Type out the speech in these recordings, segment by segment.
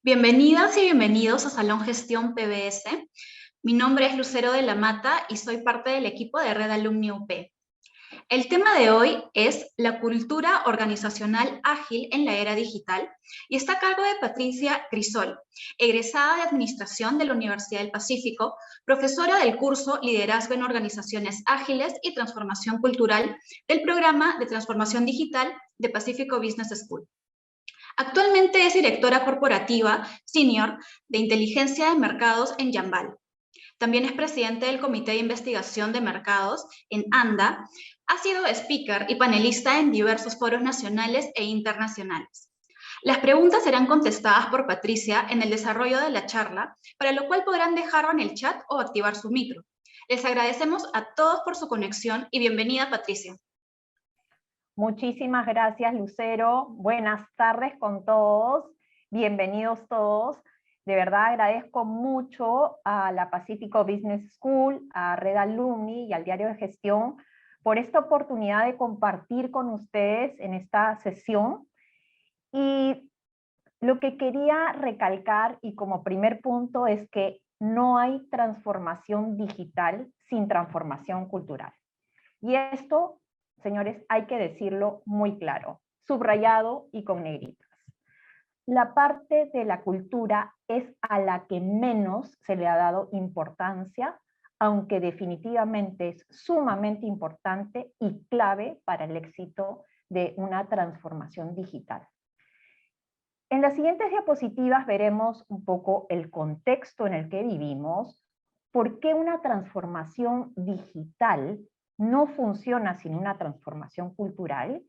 Bienvenidas y bienvenidos a Salón Gestión PBS. Mi nombre es Lucero de la Mata y soy parte del equipo de Red Alumni UP. El tema de hoy es la cultura organizacional ágil en la era digital y está a cargo de Patricia Crisol, egresada de Administración de la Universidad del Pacífico, profesora del curso Liderazgo en Organizaciones Ágiles y Transformación Cultural del programa de Transformación Digital de Pacífico Business School. Actualmente es directora corporativa senior de inteligencia de mercados en Yambal. También es presidente del Comité de Investigación de Mercados en ANDA. Ha sido speaker y panelista en diversos foros nacionales e internacionales. Las preguntas serán contestadas por Patricia en el desarrollo de la charla, para lo cual podrán dejarlo en el chat o activar su micro. Les agradecemos a todos por su conexión y bienvenida, Patricia. Muchísimas gracias, Lucero. Buenas tardes con todos. Bienvenidos todos. De verdad agradezco mucho a la Pacífico Business School, a Red Alumni y al Diario de Gestión por esta oportunidad de compartir con ustedes en esta sesión. Y lo que quería recalcar, y como primer punto, es que no hay transformación digital sin transformación cultural. Y esto, señores, hay que decirlo muy claro, subrayado y con negritas. La parte de la cultura es a la que menos se le ha dado importancia, aunque definitivamente es sumamente importante y clave para el éxito de una transformación digital. En las siguientes diapositivas veremos un poco el contexto en el que vivimos, por qué una transformación digital no funciona sin una transformación cultural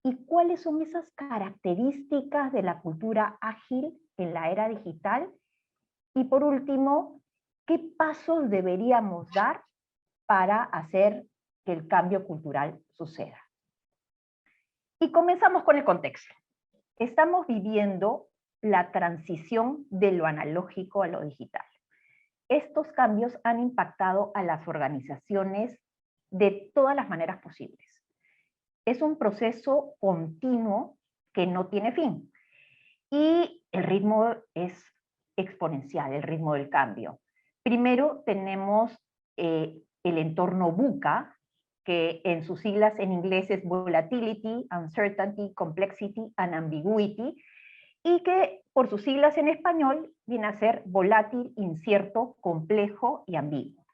y cuáles son esas características de la cultura ágil en la era digital. Y por último, ¿qué pasos deberíamos dar para hacer que el cambio cultural suceda? Y comenzamos con el contexto. Estamos viviendo la transición de lo analógico a lo digital. Estos cambios han impactado a las organizaciones de todas las maneras posibles. Es un proceso continuo que no tiene fin. Y el ritmo es exponencial, el ritmo del cambio. Primero tenemos el entorno VUCA, que en sus siglas en inglés es Volatility, Uncertainty, Complexity and Ambiguity, y que por sus siglas en español viene a ser volátil, incierto, complejo y ambiguo.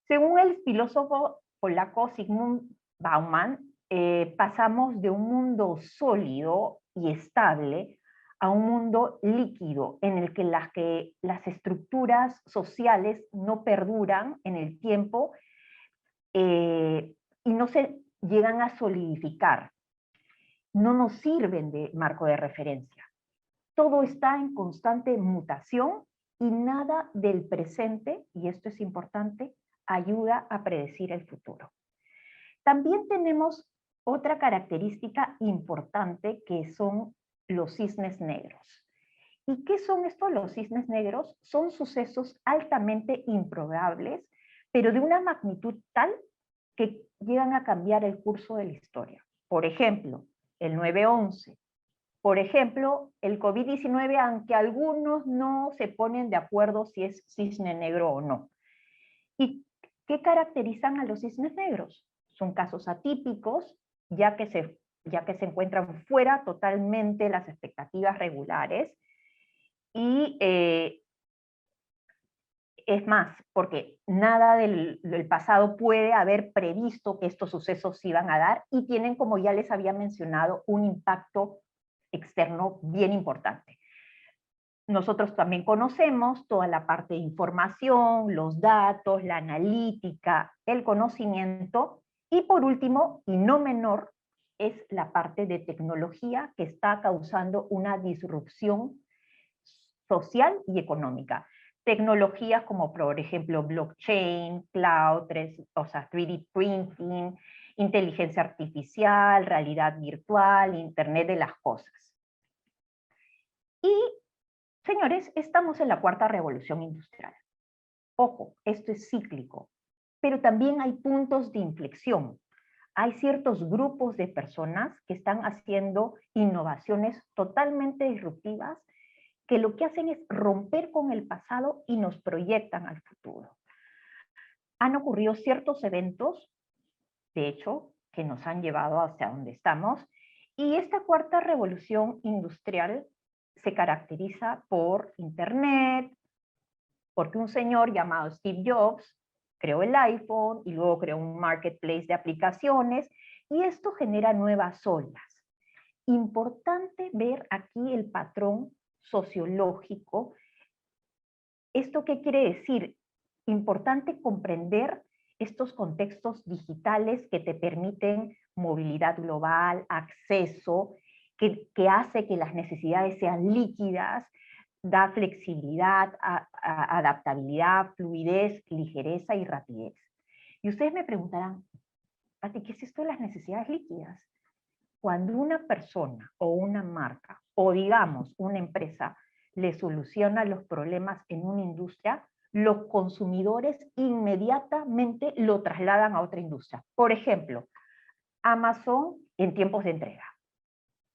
Según el filósofo polaco Zygmunt Bauman, pasamos de un mundo sólido y estable a un mundo líquido en el que las estructuras sociales no perduran en el tiempo y no se llegan a solidificar, no nos sirven de marco de referencia. Todo está en constante mutación y nada del presente, y esto es importante, ayuda a predecir el futuro. También tenemos otra característica importante que son los cisnes negros. ¿Y qué son estos los cisnes negros? Son sucesos altamente improbables, pero de una magnitud tal que llegan a cambiar el curso de la historia. Por ejemplo, el 9/11. Por ejemplo, el COVID-19, aunque algunos no se ponen de acuerdo si es cisne negro o no. ¿Y qué caracterizan a los cisnes negros? Son casos atípicos, ya que se encuentran fuera totalmente las expectativas regulares, y es más, porque nada del pasado puede haber previsto que estos sucesos se iban a dar, y tienen, como ya les había mencionado, un impacto externo bien importante. Nosotros también conocemos toda la parte de información, los datos, la analítica, el conocimiento, y por último, y no menor, es la parte de tecnología que está causando una disrupción social y económica. Tecnologías como, por ejemplo, blockchain, cloud, 3D printing, inteligencia artificial, realidad virtual, Internet de las cosas. Y, señores, estamos en la cuarta revolución industrial. Ojo, esto es cíclico, pero también hay puntos de inflexión. Hay ciertos grupos de personas que están haciendo innovaciones totalmente disruptivas que lo que hacen es romper con el pasado y nos proyectan al futuro. Han ocurrido ciertos eventos, de hecho, que nos han llevado hacia donde estamos, y esta cuarta revolución industrial se caracteriza por Internet, porque un señor llamado Steve Jobs creó el iPhone y luego creó un marketplace de aplicaciones, y esto genera nuevas olas. Importante ver aquí el patrón sociológico. ¿Esto qué quiere decir? Importante comprender estos contextos digitales que te permiten movilidad global, acceso, que hace que las necesidades sean líquidas, da flexibilidad, adaptabilidad, fluidez, ligereza y rapidez. Y ustedes me preguntarán, Pati, ¿qué es esto de las necesidades líquidas? Cuando una persona o una marca, o digamos una empresa, le soluciona los problemas en una industria, los consumidores inmediatamente lo trasladan a otra industria. Por ejemplo, Amazon en tiempos de entrega.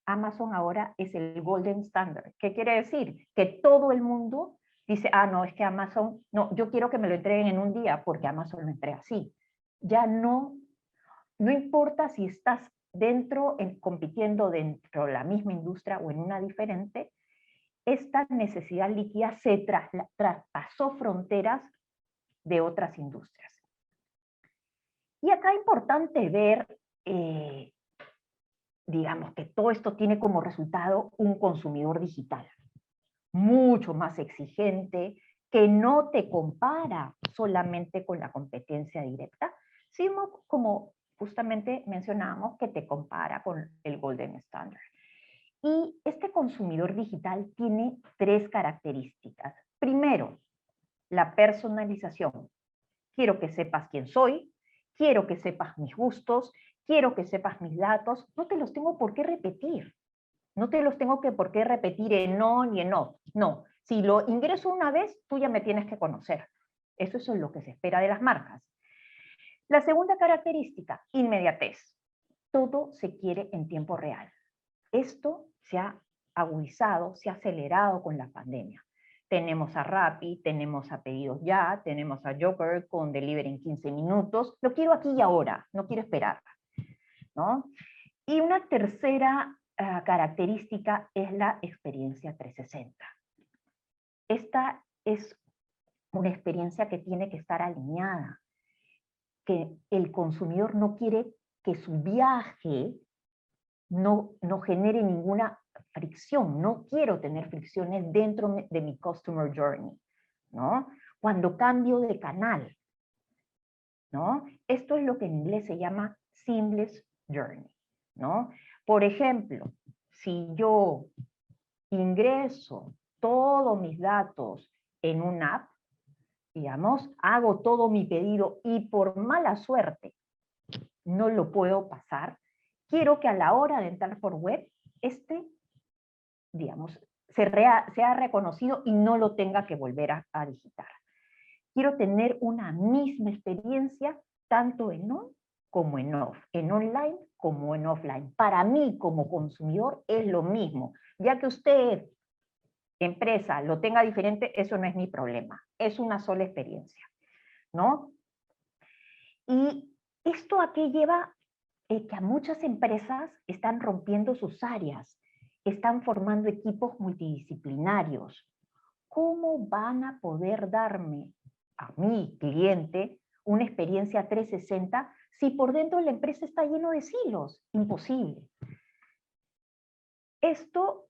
Amazon ahora es el golden standard. ¿Qué quiere decir? Que todo el mundo dice, ah, no, es que Amazon, no, yo quiero que me lo entreguen en un día porque Amazon lo entrega así. Ya no importa si estás compitiendo dentro de la misma industria o en una diferente, esta necesidad líquida se traspasó fronteras de otras industrias. Y acá es importante ver, digamos, que todo esto tiene como resultado un consumidor digital, mucho más exigente, que no te compara solamente con la competencia directa, sino como justamente mencionábamos, que te compara con el Golden Standard. Y este consumidor digital tiene 3 características. Primero, la personalización. Quiero que sepas quién soy, quiero que sepas mis gustos, quiero que sepas mis datos, no te los tengo por qué repetir. No te los tengo por qué repetir en on y en off. No, si lo ingreso una vez, tú ya me tienes que conocer. Eso es lo que se espera de las marcas. La segunda característica, inmediatez. Todo se quiere en tiempo real. Esto se ha agudizado, se ha acelerado con la pandemia. Tenemos a Rappi, tenemos a Pedidos Ya, tenemos a Joker con delivery en 15 minutos. Lo quiero aquí y ahora, no quiero esperar, ¿no? Y una tercera característica es la experiencia 360. Esta es una experiencia que tiene que estar alineada, que el consumidor no quiere que su viaje no genere ninguna fricción, no quiero tener fricciones dentro de mi customer journey, ¿no? Cuando cambio de canal, ¿no? Esto es lo que en inglés se llama seamless journey, ¿no? Por ejemplo, si yo ingreso todos mis datos en una app, digamos, hago todo mi pedido y por mala suerte no lo puedo pasar, quiero que a la hora de entrar por web, digamos, sea reconocido y no lo tenga que volver a digitar. Quiero tener una misma experiencia tanto en on como en off, en online como en offline. Para mí como consumidor es lo mismo, ya que usted, empresa, lo tenga diferente, eso no es mi problema, es una sola experiencia, ¿no? Y esto a qué lleva que a muchas empresas están rompiendo sus áreas, están formando equipos multidisciplinarios. ¿Cómo van a poder darme a mi cliente una experiencia 360 si por dentro la empresa está lleno de silos? Imposible. Esto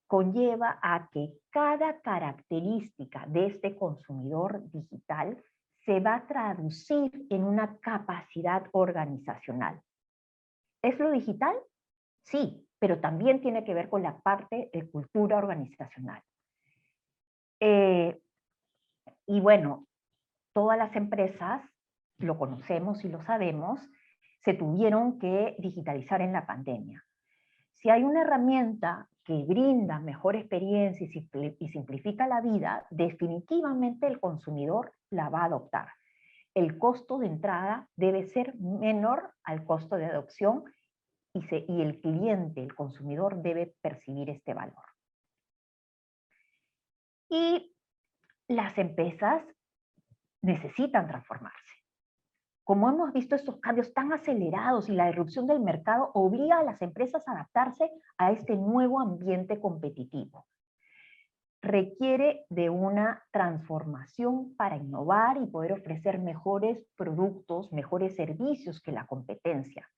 conlleva a que cada característica de este consumidor digital se va a traducir en una capacidad organizacional. ¿Es lo digital? Sí, pero también tiene que ver con la parte de cultura organizacional. Y bueno, todas las empresas, lo conocemos y lo sabemos, se tuvieron que digitalizar en la pandemia. Si hay una herramienta que brinda mejor experiencia y simplifica la vida, definitivamente el consumidor la va a adoptar. El costo de entrada debe ser menor al costo de adopción y el cliente, el consumidor, debe percibir este valor. Y las empresas necesitan transformarse. Como hemos visto, estos cambios tan acelerados y la irrupción del mercado obliga a las empresas a adaptarse a este nuevo ambiente competitivo. Requiere de una transformación para innovar y poder ofrecer mejores productos, mejores servicios que la competencia.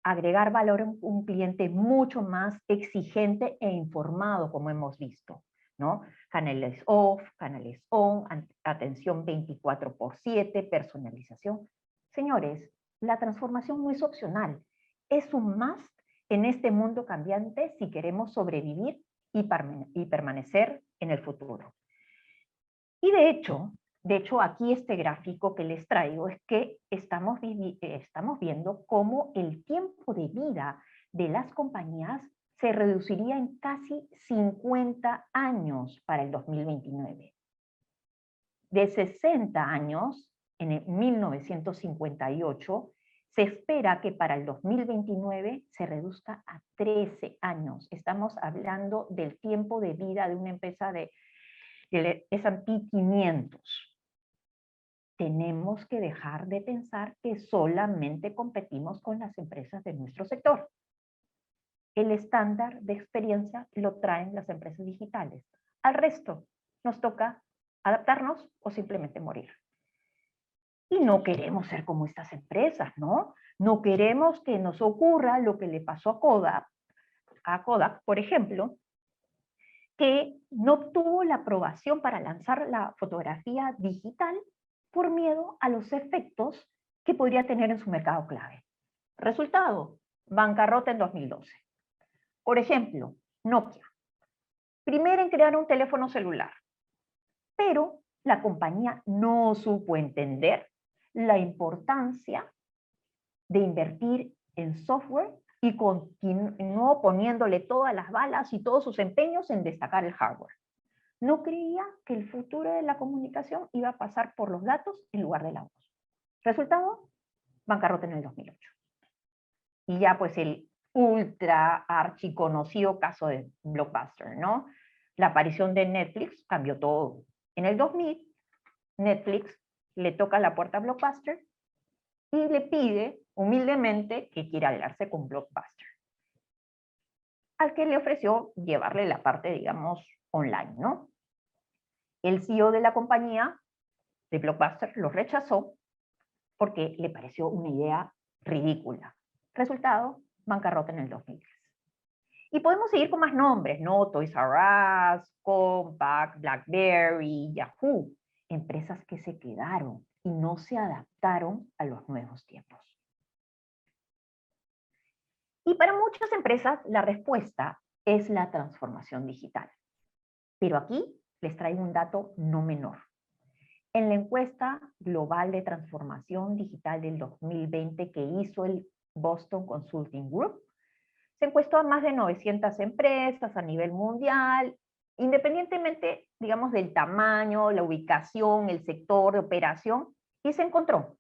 Agregar valor a un cliente mucho más exigente e informado, como hemos visto, ¿no? Canales off, canales on, atención 24/7, personalización. Señores, la transformación no es opcional, es un must en este mundo cambiante si queremos sobrevivir y permanecer en el futuro. Y de hecho, aquí este gráfico que les traigo es que estamos viendo cómo el tiempo de vida de las compañías se reduciría en casi 50 años para el 2029. De 60 años, en el 1958, se espera que para el 2029 se reduzca a 13 años. Estamos hablando del tiempo de vida de una empresa de S&P 500. Tenemos que dejar de pensar que solamente competimos con las empresas de nuestro sector. El estándar de experiencia lo traen las empresas digitales. Al resto nos toca adaptarnos o simplemente morir. Y no queremos ser como estas empresas, ¿no? No queremos que nos ocurra lo que le pasó a Kodak, por ejemplo, que no obtuvo la aprobación para lanzar la fotografía digital por miedo a los efectos que podría tener en su mercado clave. Resultado, bancarrota en 2012. Por ejemplo, Nokia, primero en crear un teléfono celular, pero la compañía no supo entender la importancia de invertir en software y continuó poniéndole todas las balas y todos sus empeños en destacar el hardware. No creía que el futuro de la comunicación iba a pasar por los datos en lugar de la voz. Resultado, bancarrota en el 2008. Y ya pues el ultra archiconocido caso de Blockbuster, ¿no? La aparición de Netflix cambió todo. En el 2000, Netflix le toca la puerta a Blockbuster y le pide humildemente que quiera aliarse con Blockbuster, al que le ofreció llevarle la parte, digamos, online, ¿no? El CEO de la compañía, de Blockbuster, lo rechazó porque le pareció una idea ridícula. Resultado, bancarrota en el 2010. Y podemos seguir con más nombres, ¿no? Toys R Us, Compaq, BlackBerry, Yahoo. Empresas que se quedaron y no se adaptaron a los nuevos tiempos. Y para muchas empresas la respuesta es la transformación digital. Pero aquí les traigo un dato no menor. En la encuesta global de transformación digital del 2020 que hizo el Boston Consulting Group, se encuestó a más de 900 empresas a nivel mundial, independientemente, digamos, del tamaño, la ubicación, el sector de operación, y se encontró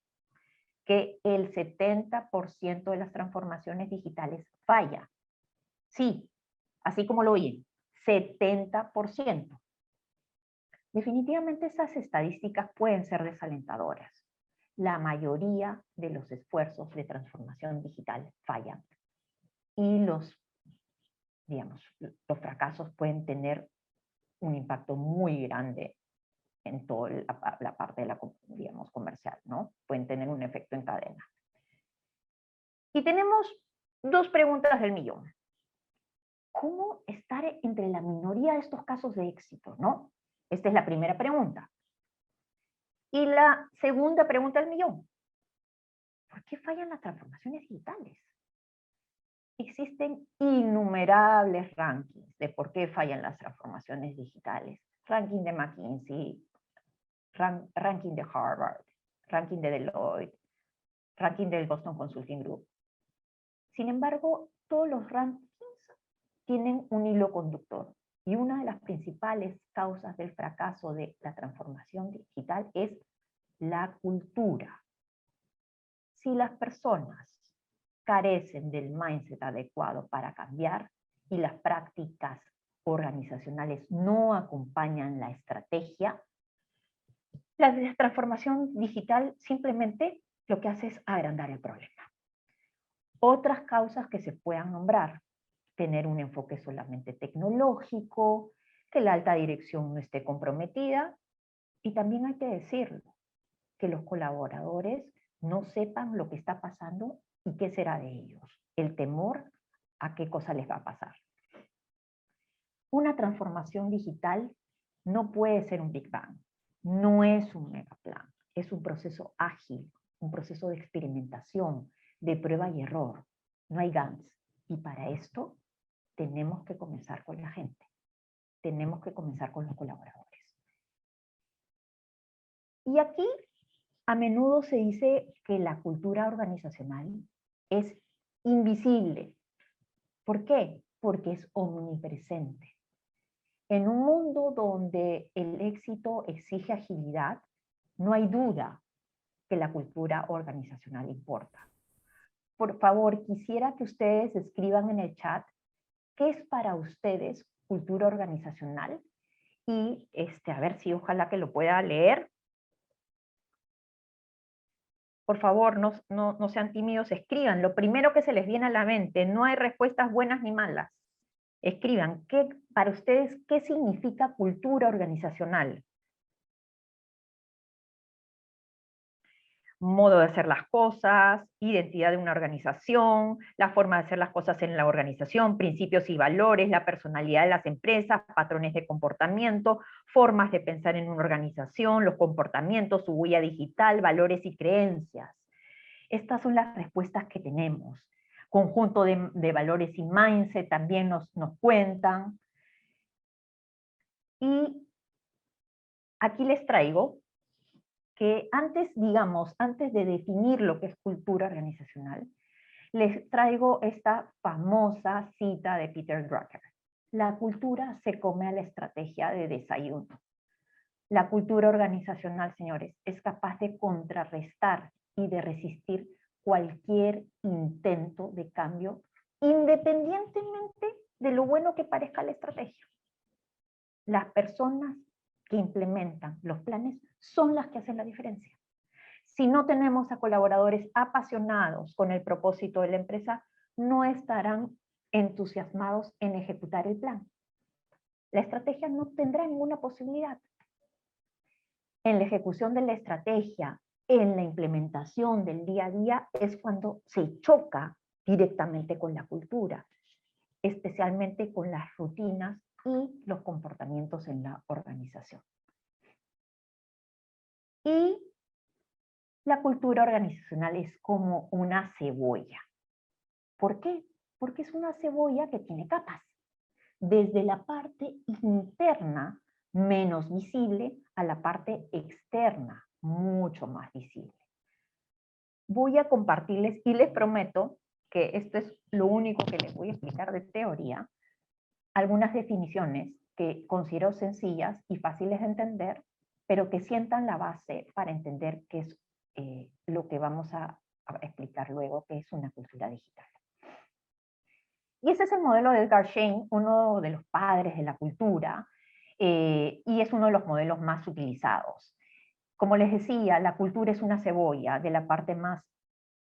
que el 70% de las transformaciones digitales falla. Sí, así como lo oyen, 70%. Definitivamente esas estadísticas pueden ser desalentadoras. La mayoría de los esfuerzos de transformación digital fallan. Y los fracasos pueden tener un impacto muy grande en toda la parte de la, digamos, comercial, ¿no? Pueden tener un efecto en cadena. Y tenemos dos preguntas del millón. ¿Cómo estar entre la minoría de estos casos de éxito, no? Esta es la primera pregunta. Y la segunda pregunta del millón. ¿Por qué fallan las transformaciones digitales? Existen innumerables rankings de por qué fallan las transformaciones digitales. Ranking de McKinsey, ranking de Harvard, ranking de Deloitte, ranking del Boston Consulting Group. Sin embargo, todos los rankings tienen un hilo conductor. Y una de las principales causas del fracaso de la transformación digital es la cultura. Si las personas carecen del mindset adecuado para cambiar y las prácticas organizacionales no acompañan la estrategia, la transformación digital simplemente lo que hace es agrandar el problema. Otras causas que se puedan nombrar: tener un enfoque solamente tecnológico, que la alta dirección no esté comprometida, y también hay que decirlo, que los colaboradores no sepan lo que está pasando y qué será de ellos. El temor a qué cosa les va a pasar. Una transformación digital no puede ser un Big Bang, no es un mega plan, es un proceso ágil, un proceso de experimentación, de prueba y error. No hay Gantt. Y para esto tenemos que comenzar con la gente, tenemos que comenzar con los colaboradores. Y aquí a menudo se dice que la cultura organizacional es invisible. ¿Por qué? Porque es omnipresente. En un mundo donde el éxito exige agilidad, no hay duda que la cultura organizacional importa. Por favor, quisiera que ustedes escriban en el chat qué es para ustedes cultura organizacional y a ver si ojalá que lo pueda leer. Por favor, no sean tímidos, escriban. Lo primero que se les viene a la mente, no hay respuestas buenas ni malas. Escriban, para ustedes, ¿qué significa cultura organizacional? Modo de hacer las cosas, identidad de una organización, la forma de hacer las cosas en la organización, principios y valores, la personalidad de las empresas, patrones de comportamiento, formas de pensar en una organización, los comportamientos, su huella digital, valores y creencias. Estas son las respuestas que tenemos. Conjunto de valores y mindset también nos cuentan. Y aquí les traigo que antes de definir lo que es cultura organizacional, les traigo esta famosa cita de Peter Drucker. La cultura se come a la estrategia de desayuno. La cultura organizacional, señores, es capaz de contrarrestar y de resistir cualquier intento de cambio, independientemente de lo bueno que parezca la estrategia. Las personas que implementan los planes son las que hacen la diferencia. Si no tenemos a colaboradores apasionados con el propósito de la empresa, no estarán entusiasmados en ejecutar el plan. La estrategia no tendrá ninguna posibilidad. En la ejecución de la estrategia, en la implementación del día a día, es cuando se choca directamente con la cultura, especialmente con las rutinas y los comportamientos en la organización. Y la cultura organizacional es como una cebolla. ¿Por qué? Porque es una cebolla que tiene capas. Desde la parte interna, menos visible, a la parte externa, mucho más visible. Voy a compartirles, y les prometo que esto es lo único que les voy a explicar de teoría, algunas definiciones que considero sencillas y fáciles de entender, pero que sientan la base para entender qué es lo que vamos a explicar luego, que es una cultura digital. Y ese es el modelo de Edgar Schein, uno de los padres de la cultura, y es uno de los modelos más utilizados. Como les decía, la cultura es una cebolla, de la parte más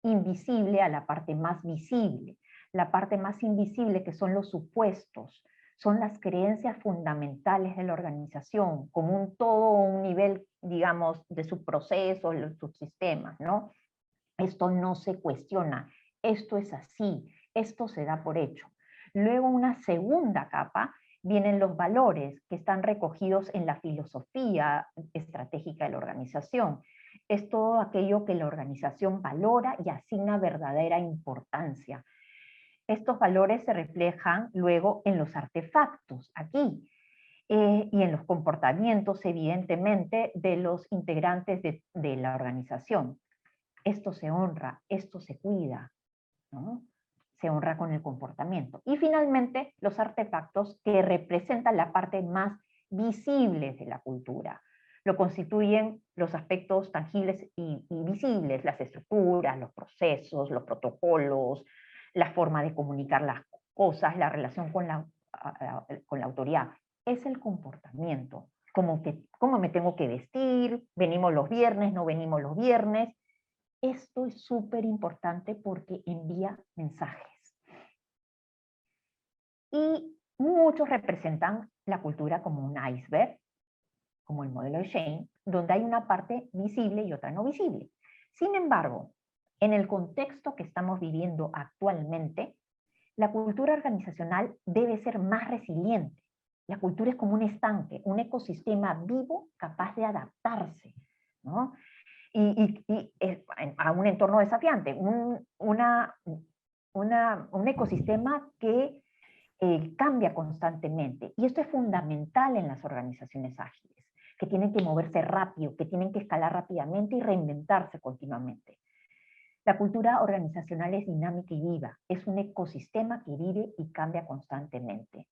invisible a la parte más visible. La parte más invisible, que son los supuestos, son las creencias fundamentales de la organización, como un todo, un nivel, digamos, de sus procesos, los subsistemas, ¿no? Esto no se cuestiona, esto es así, esto se da por hecho. Luego, una segunda capa, vienen los valores que están recogidos en la filosofía estratégica de la organización. Es todo aquello que la organización valora y asigna verdadera importancia. Estos valores se reflejan luego en los artefactos, aquí, y en los comportamientos, evidentemente, de los integrantes de la organización. Esto se honra, esto se cuida, ¿no? Se honra con el comportamiento. Y finalmente, los artefactos que representan la parte más visible de la cultura. Lo constituyen los aspectos tangibles y visibles, las estructuras, los procesos, los protocolos, la forma de comunicar las cosas, la relación con la con la autoridad, es el comportamiento, cómo me tengo que vestir, venimos los viernes, no venimos los viernes. Esto es súper importante porque envía mensajes. Y muchos representan la cultura como un iceberg, como el modelo de Shane, donde hay una parte visible y otra no visible. Sin embargo, en el contexto que estamos viviendo actualmente, la cultura organizacional debe ser más resiliente. La cultura es como un estanque, un ecosistema vivo capaz de adaptarse, ¿no? A un entorno desafiante, un ecosistema que cambia constantemente. Y esto es fundamental en las organizaciones ágiles, que tienen que moverse rápido, que tienen que escalar rápidamente y reinventarse continuamente. La cultura organizacional es dinámica y viva, es un ecosistema que vive y cambia constantemente.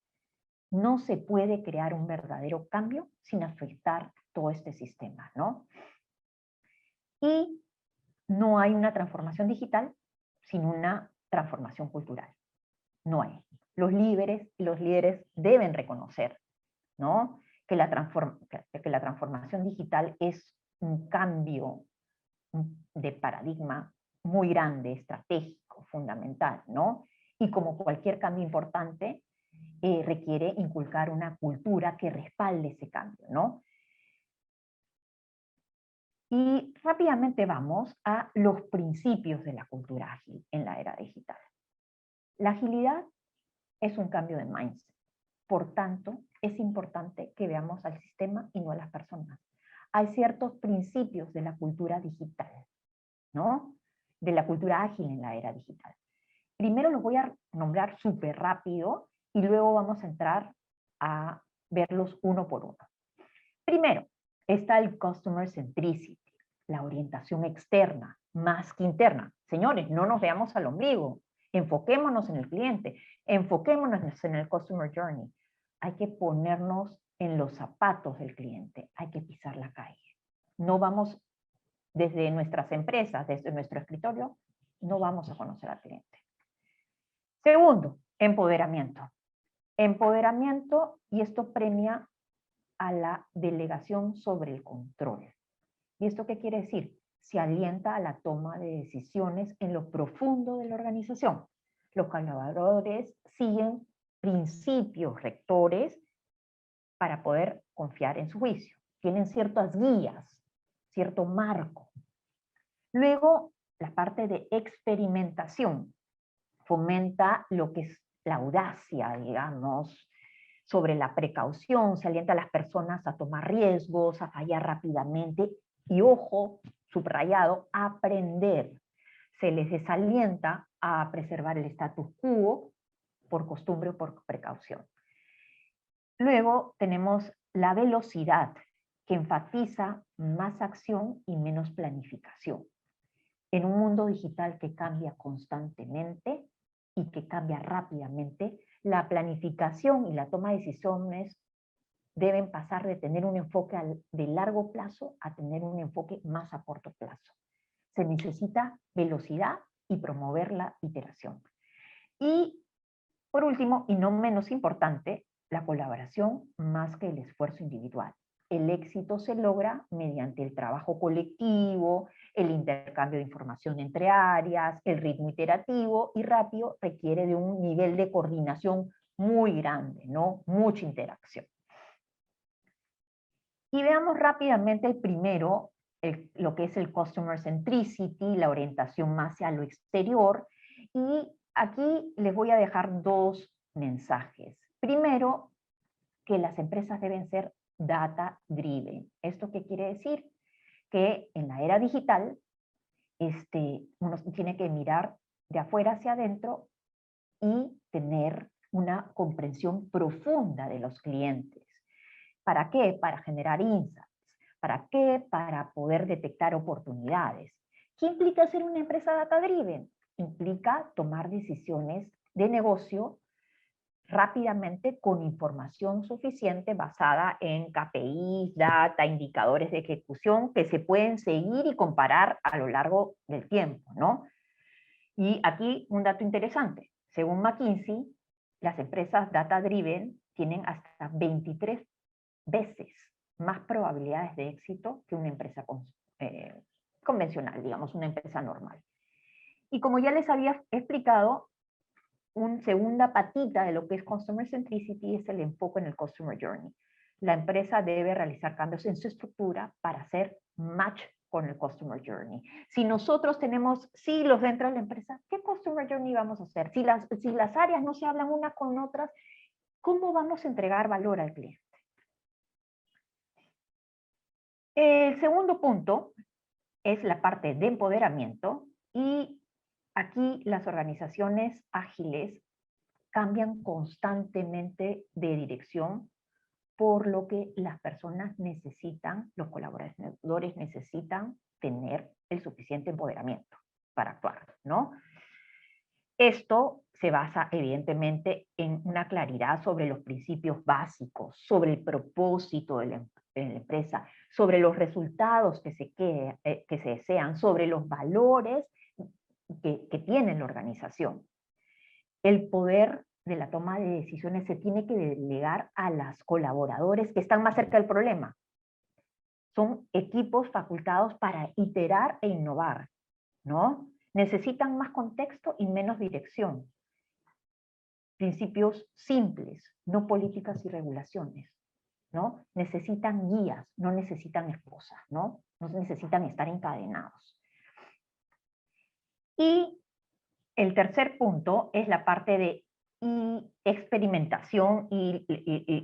No se puede crear un verdadero cambio sin afectar todo este sistema, ¿no? Y no hay una transformación digital sin una transformación cultural. No hay. Los líderes deben reconocer, ¿no? que la transformación digital es un cambio de paradigma muy grande, estratégico, fundamental, ¿no? Y como cualquier cambio importante, requiere inculcar una cultura que respalde ese cambio, ¿no? Y rápidamente vamos a los principios de la cultura ágil en la era digital. La agilidad es un cambio de mindset. Por tanto, es importante que veamos al sistema y no a las personas. Hay ciertos principios de la cultura digital, ¿no? De la cultura ágil en la era digital. Primero los voy a nombrar súper rápido y luego vamos a entrar a verlos uno por uno. Primero, está el Customer Centricity, la orientación externa, más que interna. Señores, no nos veamos al ombligo, enfoquémonos en el cliente, enfoquémonos en el Customer Journey. Hay que ponernos en los zapatos del cliente, hay que pisar la calle. No vamos desde nuestras empresas, desde nuestro escritorio, no vamos a conocer al cliente. Segundo, empoderamiento. Empoderamiento, y esto premia a la delegación sobre el control. ¿Y esto qué quiere decir? Se alienta a la toma de decisiones en lo profundo de la organización. Los colaboradores siguen principios rectores para poder confiar en su juicio. Tienen ciertas guías, cierto marco. Luego, la parte de experimentación fomenta lo que es la audacia, digamos, sobre la precaución, se alienta a las personas a tomar riesgos, a fallar rápidamente y, ojo, subrayado, a aprender. Se les desalienta a preservar el status quo por costumbre o por precaución. Luego tenemos la velocidad, que enfatiza más acción y menos planificación. En un mundo digital que cambia constantemente y que cambia rápidamente, la planificación y la toma de decisiones deben pasar de tener un enfoque de largo plazo a tener un enfoque más a corto plazo. Se necesita velocidad y promover la iteración. Y por último, y no menos importante, la colaboración más que el esfuerzo individual. El éxito se logra mediante el trabajo colectivo, el intercambio de información entre áreas, el ritmo iterativo y rápido requiere de un nivel de coordinación muy grande, ¿no? Mucha interacción. Y veamos rápidamente el primero, lo que es el Customer Centricity, la orientación más hacia lo exterior. Y aquí les voy a dejar dos mensajes. Primero, que las empresas deben ser data driven. ¿Esto qué quiere decir? Que en la era digital uno tiene que mirar de afuera hacia adentro y tener una comprensión profunda de los clientes. ¿Para qué? Para generar insights. ¿Para qué? Para poder detectar oportunidades. ¿Qué implica ser una empresa data driven? Implica tomar decisiones de negocio rápidamente con información suficiente basada en KPIs, data, indicadores de ejecución que se pueden seguir y comparar a lo largo del tiempo, ¿no? Y aquí un dato interesante. Según McKinsey, las empresas data driven tienen hasta 23 veces más probabilidades de éxito que una empresa convencional, digamos, una empresa normal. Y como ya les había explicado, una segunda patita de lo que es Customer Centricity es el enfoque en el Customer Journey. La empresa debe realizar cambios en su estructura para hacer match con el Customer Journey. Si nosotros tenemos silos dentro de la empresa, ¿qué Customer Journey vamos a hacer? Si las áreas no se hablan unas con otras, ¿cómo vamos a entregar valor al cliente? El segundo punto es la parte de empoderamiento, y aquí las organizaciones ágiles cambian constantemente de dirección, por lo que las personas necesitan, los colaboradores necesitan tener el suficiente empoderamiento para actuar, ¿no? Esto se basa evidentemente en una claridad sobre los principios básicos, sobre el propósito de la empresa, sobre los resultados que se desean, sobre los valores que tiene la organización. El poder de la toma de decisiones se tiene que delegar a los colaboradores que están más cerca del problema. Son equipos facultados para iterar e innovar, ¿no? Necesitan más contexto y menos dirección. Principios simples, no políticas y regulaciones, ¿no? Necesitan guías, no necesitan esposas, ¿no? No necesitan estar encadenados. Y el tercer punto es la parte de experimentación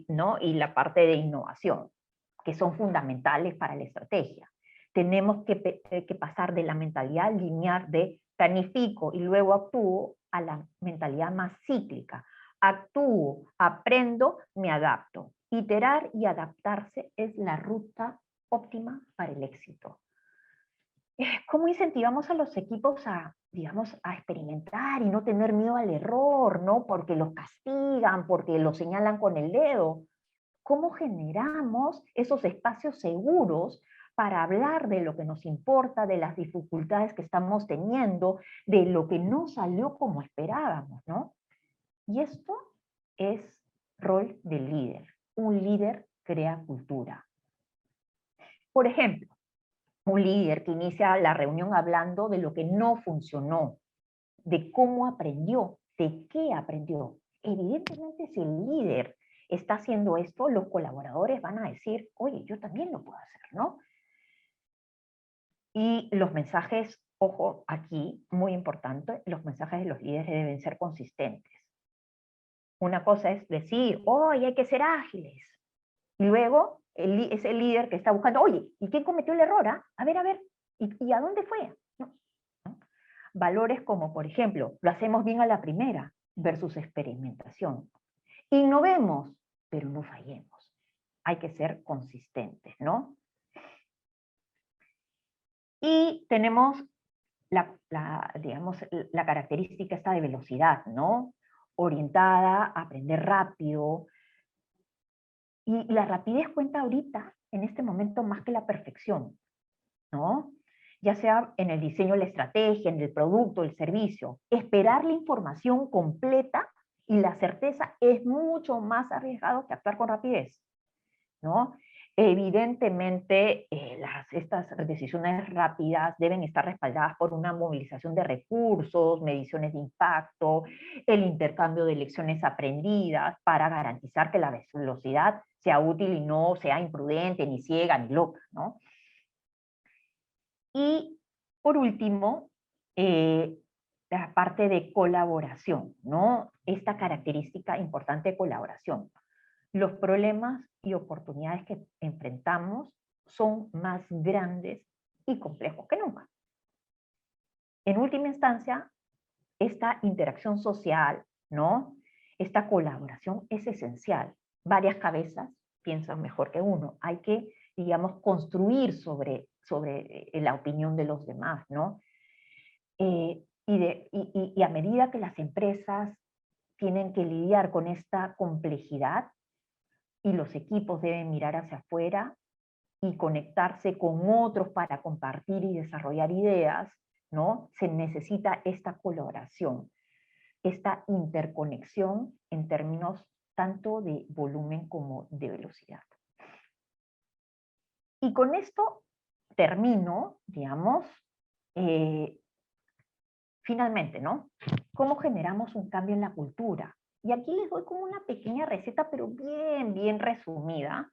¿no? Y la parte de innovación, que son fundamentales para la estrategia. Tenemos que pasar de la mentalidad lineal de planifico y luego actúo a la mentalidad más cíclica. Actúo, aprendo, me adapto. Iterar y adaptarse es la ruta óptima para el éxito. ¿Cómo incentivamos a los equipos a, digamos, a experimentar y no tener miedo al error, ¿no? Porque los castigan, porque los señalan con el dedo. ¿Cómo generamos esos espacios seguros para hablar de lo que nos importa, de las dificultades que estamos teniendo, de lo que no salió como esperábamos, ¿no? Y esto es rol del líder. Un líder crea cultura. Por ejemplo, un líder que inicia la reunión hablando de lo que no funcionó, de cómo aprendió, de qué aprendió. Evidentemente, si el líder está haciendo esto, los colaboradores van a decir, oye, yo también lo puedo hacer, ¿no? Y los mensajes, ojo, aquí, muy importante, los mensajes de los líderes deben ser consistentes. Una cosa es decir, oye, hay que ser ágiles. Y luego, es el líder que está buscando, oye, ¿y quién cometió el error? Ah? A ver, ¿y a dónde fue? ¿No? ¿No? Valores como, por ejemplo, lo hacemos bien a la primera versus experimentación. Innovemos, pero no fallemos. Hay que ser consistentes, ¿no? Y tenemos digamos, la característica esta de velocidad, ¿no? Orientada a aprender rápido. Y la rapidez cuenta ahorita, en este momento, más que la perfección, ¿no? Ya sea en el diseño de la estrategia, en el producto, el servicio. Esperar la información completa y la certeza es mucho más arriesgado que actuar con rapidez, ¿no? Evidentemente, estas decisiones rápidas deben estar respaldadas por una movilización de recursos, mediciones de impacto, el intercambio de lecciones aprendidas para garantizar que la velocidad sea útil y no sea imprudente, ni ciega, ni loca, ¿no? Y por último, la parte de colaboración, ¿no? Esta característica importante de colaboración. Los problemas y oportunidades que enfrentamos son más grandes y complejos que nunca. En última instancia, esta interacción social, ¿no? Esta colaboración es esencial. Varias cabezas piensan mejor que uno. Hay que, digamos, construir sobre la opinión de los demás, ¿no? Y a medida que las empresas tienen que lidiar con esta complejidad, y los equipos deben mirar hacia afuera y conectarse con otros para compartir y desarrollar ideas, ¿no? Se necesita esta colaboración. esta interconexión en términos tanto de volumen como de velocidad. Y con esto termino, digamos, finalmente, ¿no? ¿Cómo generamos un cambio en la cultura? Y aquí les doy como una pequeña receta, pero bien, bien resumida.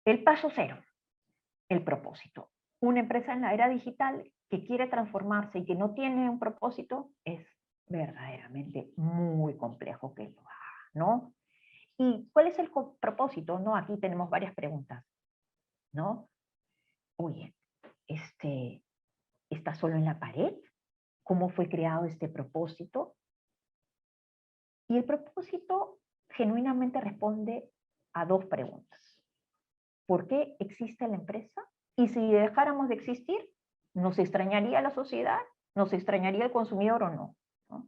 El paso cero, el propósito. Una empresa en la era digital que quiere transformarse y que no tiene un propósito es verdaderamente muy complejo que lo haga, ¿no? ¿Y cuál es el propósito? No, aquí tenemos varias preguntas, ¿no? Oye, ¿está solo en la pared? ¿Cómo fue creado este propósito? Y el propósito genuinamente responde a dos preguntas. ¿Por qué existe la empresa? Y si dejáramos de existir, ¿nos extrañaría la sociedad? ¿Nos extrañaría el consumidor o no? ¿No?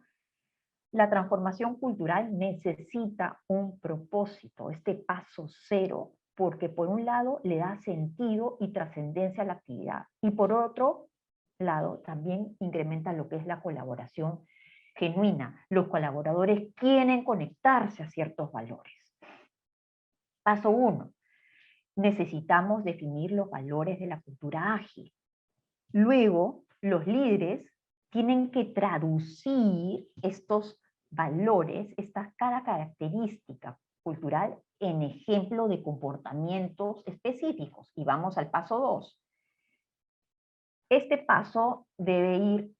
La transformación cultural necesita un propósito, este paso cero, porque por un lado le da sentido y trascendencia a la actividad, y por otro lado también incrementa lo que es la colaboración genuina. Los colaboradores quieren conectarse a ciertos valores. Paso 1. Necesitamos definir los valores de la cultura ágil. Luego, los líderes tienen que traducir estos valores, cada característica cultural en ejemplo de comportamientos específicos. Y vamos al paso 2. Este paso debe ir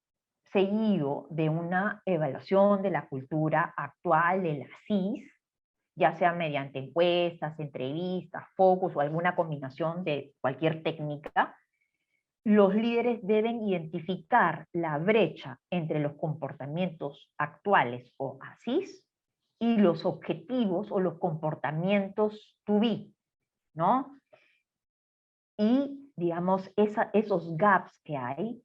seguido de una evaluación de la cultura actual de la CIS, ya sea mediante encuestas, entrevistas, focus o alguna combinación de cualquier técnica. Los líderes deben identificar la brecha entre los comportamientos actuales o ASIS y los objetivos o los comportamientos to be, ¿no? Y, digamos, esos gaps que hay,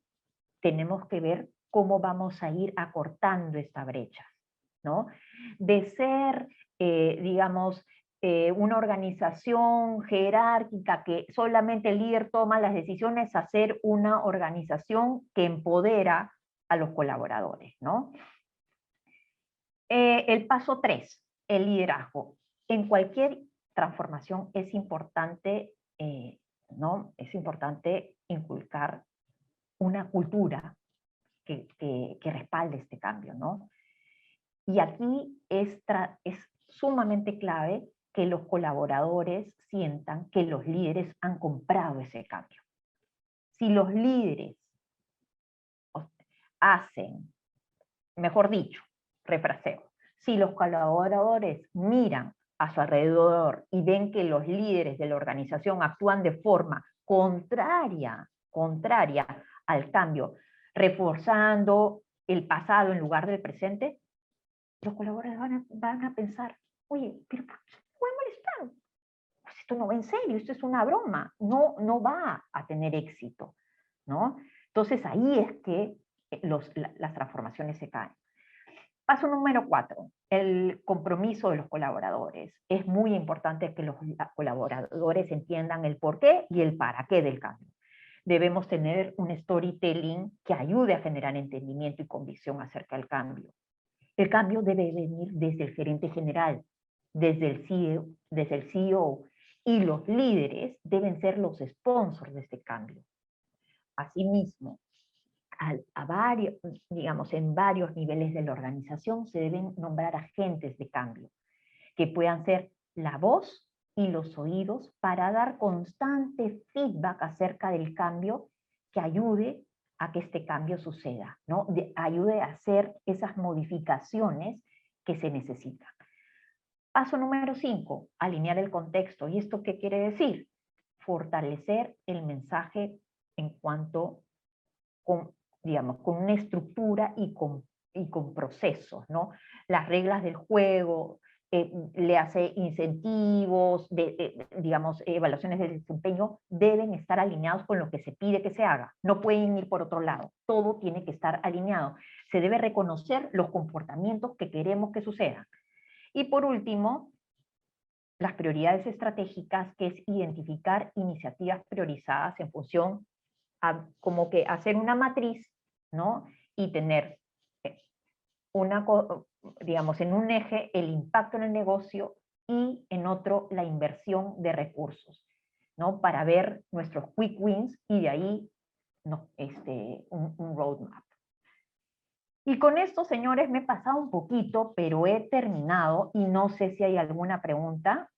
tenemos que ver cómo vamos a ir acortando esta brecha, ¿no? De ser, digamos, una organización jerárquica que solamente el líder toma las decisiones, a ser una organización que empodera a los colaboradores, ¿no? El paso 3, el liderazgo. En cualquier transformación es importante, ¿no? Es importante inculcar una cultura que respalde este cambio, ¿no? Y aquí es sumamente clave que los colaboradores sientan que los líderes han comprado ese cambio. Si los líderes hacen, mejor dicho, refraseo, si los colaboradores miran a su alrededor y ven que los líderes de la organización actúan de forma contraria al cambio, reforzando el pasado en lugar del presente, los colaboradores van a pensar, oye, pero ¿por qué puede molestar? Pues esto no va en serio, esto es una broma, no va a tener éxito, ¿no? Entonces ahí es que las transformaciones se caen. Paso número 4, el compromiso de los colaboradores. Es muy importante que los colaboradores entiendan el por qué y el para qué del cambio. Debemos tener un storytelling que ayude a generar entendimiento y convicción acerca del cambio. El cambio debe venir desde el gerente general, desde el CEO, y los líderes deben ser los sponsors de este cambio. Asimismo, digamos, en varios niveles de la organización se deben nombrar agentes de cambio, que puedan ser la voz y los oídos para dar constante feedback acerca del cambio que ayude a que este cambio suceda, ¿no? Ayude a hacer esas modificaciones que se necesitan. Paso número 5, alinear el contexto. ¿Y esto qué quiere decir? Fortalecer el mensaje en cuanto digamos, con una estructura y con procesos, ¿no? Las reglas del juego, le hace incentivos, digamos, evaluaciones de desempeño, deben estar alineados con lo que se pide que se haga. No pueden ir por otro lado. Todo tiene que estar alineado. Se debe reconocer los comportamientos que queremos que sucedan. Y por último, las prioridades estratégicas, que es identificar iniciativas priorizadas en función como que hacer una matriz, ¿no? Y tener digamos, en un eje el impacto en el negocio y en otro la inversión de recursos, ¿no? Para ver nuestros quick wins y de ahí, ¿no? Un roadmap. Y con esto, señores, me he pasado un poquito, pero he terminado y no sé si hay alguna pregunta.